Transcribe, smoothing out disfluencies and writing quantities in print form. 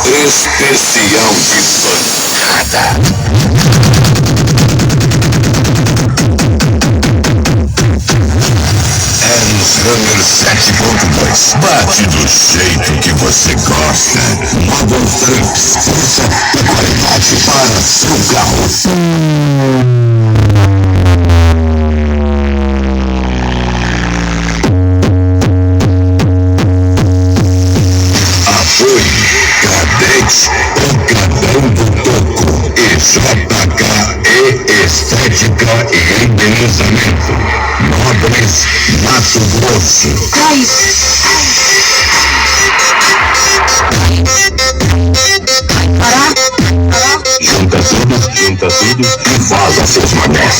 Especial de pancada. Hammer 7.2. Bate do jeito que você gosta. Model Trunks. Força e qualidade para seu carro. Cadete, grabando toco e JKE estética e embelezamento. Nobres, Mato Grosso. Junta tudo e vaza seus manés.